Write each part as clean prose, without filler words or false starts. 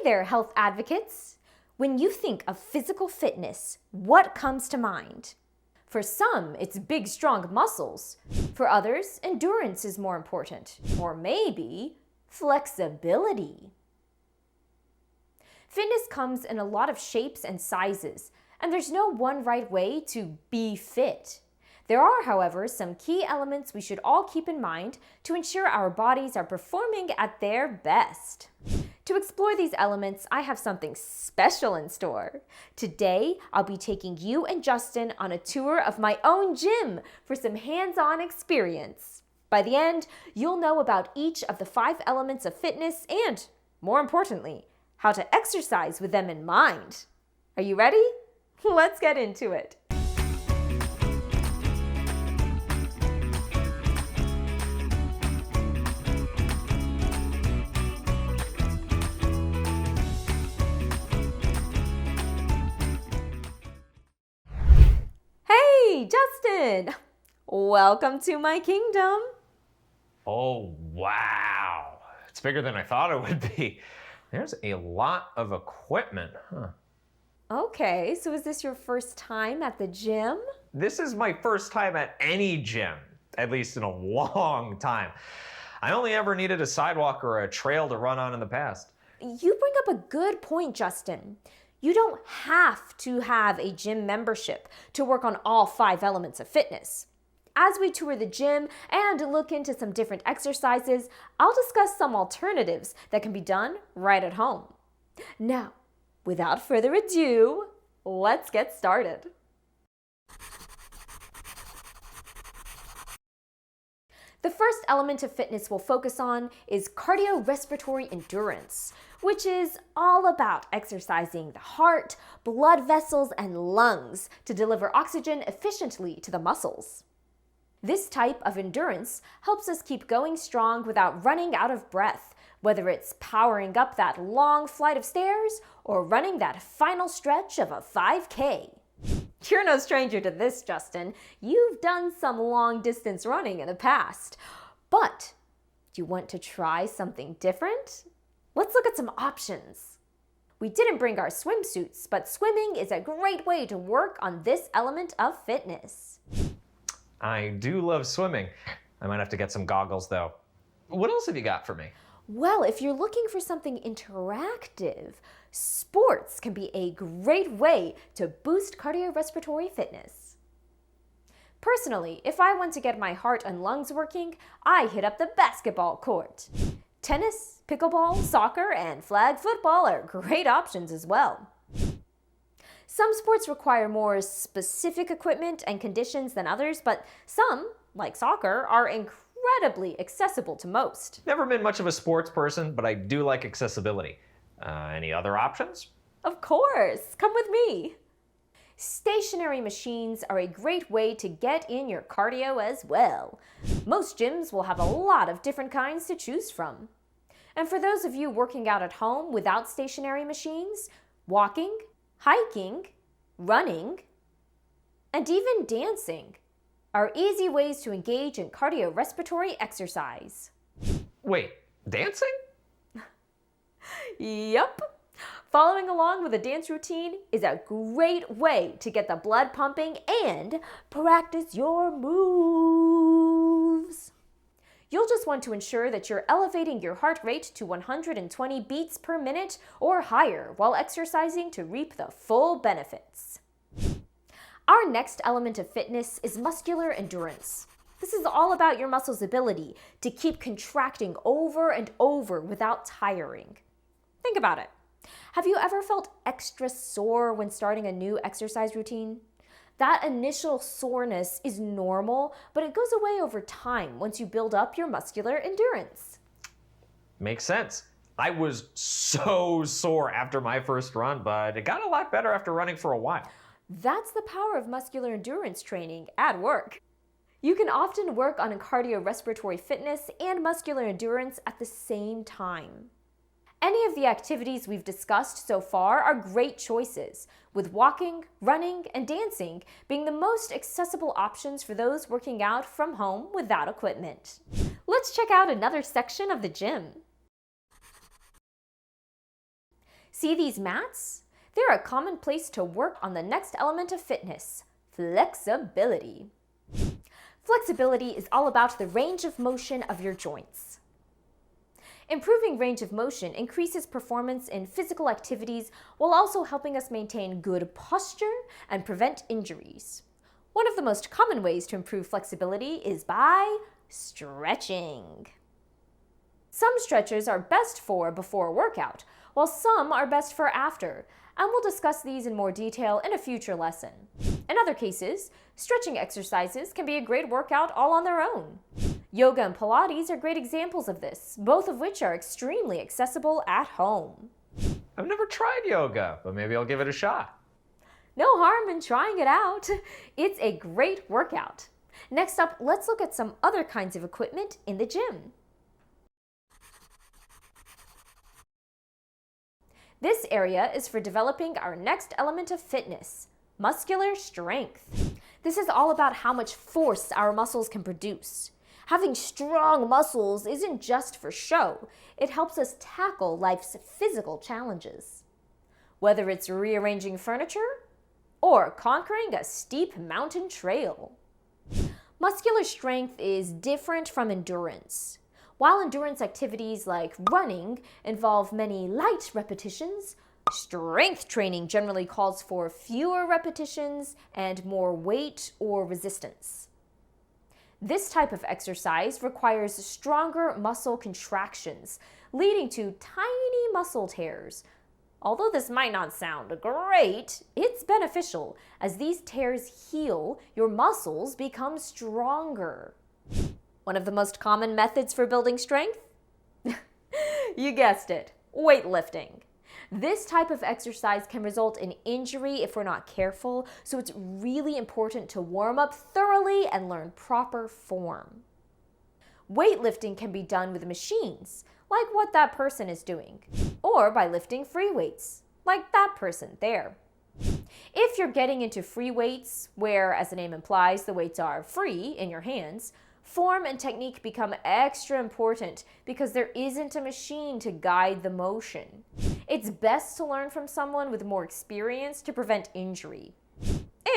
there, health advocates! When you think of physical fitness, what comes to mind? For some, it's big, strong muscles. For others, endurance is more important. Or maybe flexibility. Fitness comes in a lot of shapes and sizes, and there's no one right way to be fit. There are, however, some key elements we should all keep in mind to ensure our bodies are performing at their best. To explore these elements, I have something special in store. Today, I'll be taking you and Justin on a tour of my own gym for some hands-on experience. By the end, you'll know about each of the 5 elements of fitness and, more importantly, how to exercise with them in mind. Are you ready? Let's get into it. Hey, Justin! Welcome to my kingdom. Oh, wow. It's bigger than I thought it would be. There's a lot of equipment, huh? Okay, so is this your first time at the gym? This is my first time at any gym, at least in a long time. I only ever needed a sidewalk or a trail to run on in the past. You bring up a good point, Justin. You don't have to have a gym membership to work on all 5 elements of fitness. As we tour the gym and look into some different exercises, I'll discuss some alternatives that can be done right at home. Now, without further ado, let's get started. The first element of fitness we'll focus on is cardiorespiratory endurance, which is all about exercising the heart, blood vessels, and lungs to deliver oxygen efficiently to the muscles. This type of endurance helps us keep going strong without running out of breath, whether it's powering up that long flight of stairs or running that final stretch of a 5K. You're no stranger to this, Justin. You've done some long-distance running in the past. But do you want to try something different? Let's look at some options. We didn't bring our swimsuits, but swimming is a great way to work on this element of fitness. I do love swimming. I might have to get some goggles, though. What else have you got for me? Well, if you're looking for something interactive, sports can be a great way to boost cardiorespiratory fitness. Personally, if I want to get my heart and lungs working, I hit up the basketball court. Tennis, pickleball, soccer, and flag football are great options as well. Some sports require more specific equipment and conditions than others, but some, like soccer, are incredibly accessible to most. Never been much of a sports person, but I do like accessibility. Any other options? Of course, come with me. Stationary machines are a great way to get in your cardio as well. Most gyms will have a lot of different kinds to choose from. And for those of you working out at home without stationary machines, walking, hiking, running, and even dancing are easy ways to engage in cardiorespiratory exercise. Wait, dancing? Yep. Following along with a dance routine is a great way to get the blood pumping and practice your moves. You'll just want to ensure that you're elevating your heart rate to 120 beats per minute or higher while exercising to reap the full benefits. Our next element of fitness is muscular endurance. This is all about your muscles' ability to keep contracting over and over without tiring. Think about it. Have you ever felt extra sore when starting a new exercise routine? That initial soreness is normal, but it goes away over time once you build up your muscular endurance. Makes sense. I was so sore after my first run, but it got a lot better after running for a while. That's the power of muscular endurance training at work. You can often work on cardiorespiratory fitness and muscular endurance at the same time. Any of the activities we've discussed so far are great choices, with walking, running, and dancing being the most accessible options for those working out from home without equipment. Let's check out another section of the gym. See these mats? They're a common place to work on the next element of fitness, flexibility. Flexibility is all about the range of motion of your joints. Improving range of motion increases performance in physical activities while also helping us maintain good posture and prevent injuries. One of the most common ways to improve flexibility is by stretching. Some stretches are best for before a workout, while some are best for after, and we'll discuss these in more detail in a future lesson. In other cases, stretching exercises can be a great workout all on their own. Yoga and Pilates are great examples of this, both of which are extremely accessible at home. I've never tried yoga, but maybe I'll give it a shot. No harm in trying it out. It's a great workout. Next up, let's look at some other kinds of equipment in the gym. This area is for developing our next element of fitness, muscular strength. This is all about how much force our muscles can produce. Having strong muscles isn't just for show. It helps us tackle life's physical challenges. Whether it's rearranging furniture or conquering a steep mountain trail. Muscular strength is different from endurance. While endurance activities like running involve many light repetitions, strength training generally calls for fewer repetitions and more weight or resistance. This type of exercise requires stronger muscle contractions, leading to tiny muscle tears. Although this might not sound great, it's beneficial as these tears heal, your muscles become stronger. One of the most common methods for building strength? You guessed it, weightlifting. This type of exercise can result in injury if we're not careful, so it's really important to warm up thoroughly and learn proper form. Weightlifting can be done with machines, like what that person is doing, or by lifting free weights, like that person there. If you're getting into free weights, where, as the name implies, the weights are free in your hands, form and technique become extra important because there isn't a machine to guide the motion. It's best to learn from someone with more experience to prevent injury.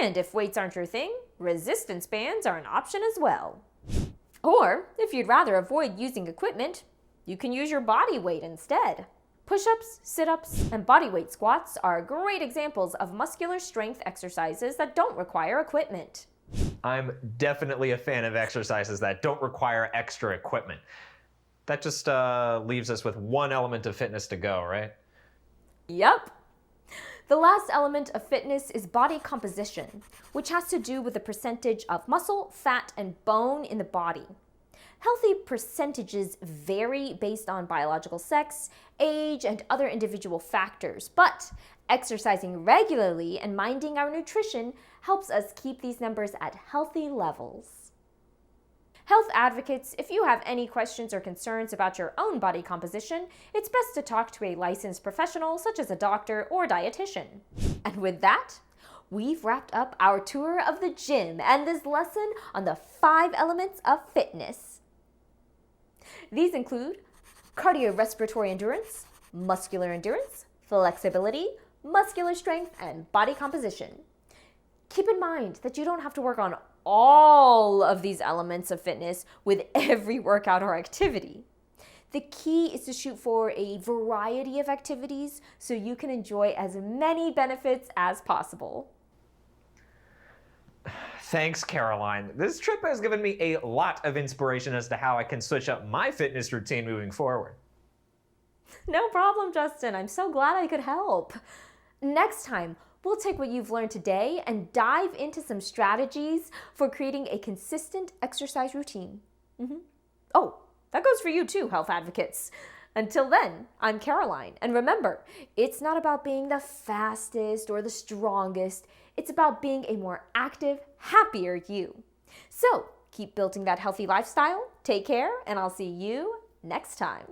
And if weights aren't your thing, resistance bands are an option as well. Or, if you'd rather avoid using equipment, you can use your body weight instead. Push-ups, sit-ups, and bodyweight squats are great examples of muscular strength exercises that don't require equipment. I'm definitely a fan of exercises that don't require extra equipment. That just leaves us with one element of fitness to go, right? Yep. The last element of fitness is body composition, which has to do with the percentage of muscle, fat, and bone in the body. Healthy percentages vary based on biological sex, age, and other individual factors, but exercising regularly and minding our nutrition helps us keep these numbers at healthy levels. Health advocates, if you have any questions or concerns about your own body composition, it's best to talk to a licensed professional such as a doctor or dietitian. And with that, we've wrapped up our tour of the gym and this lesson on the 5 elements of fitness. These include cardiorespiratory endurance, muscular endurance, flexibility, muscular strength, and body composition. Keep in mind that you don't have to work on all of these elements of fitness with every workout or activity. The key is to shoot for a variety of activities so you can enjoy as many benefits as possible. Thanks, Caroline. This trip has given me a lot of inspiration as to how I can switch up my fitness routine moving forward. No problem, Justin. I'm so glad I could help. Next time, we'll take what you've learned today and dive into some strategies for creating a consistent exercise routine. Oh, that goes for you too, health advocates. Until then, I'm Caroline, and remember, it's not about being the fastest or the strongest. It's about being a more active, happier you. So, keep building that healthy lifestyle, take care, and I'll see you next time.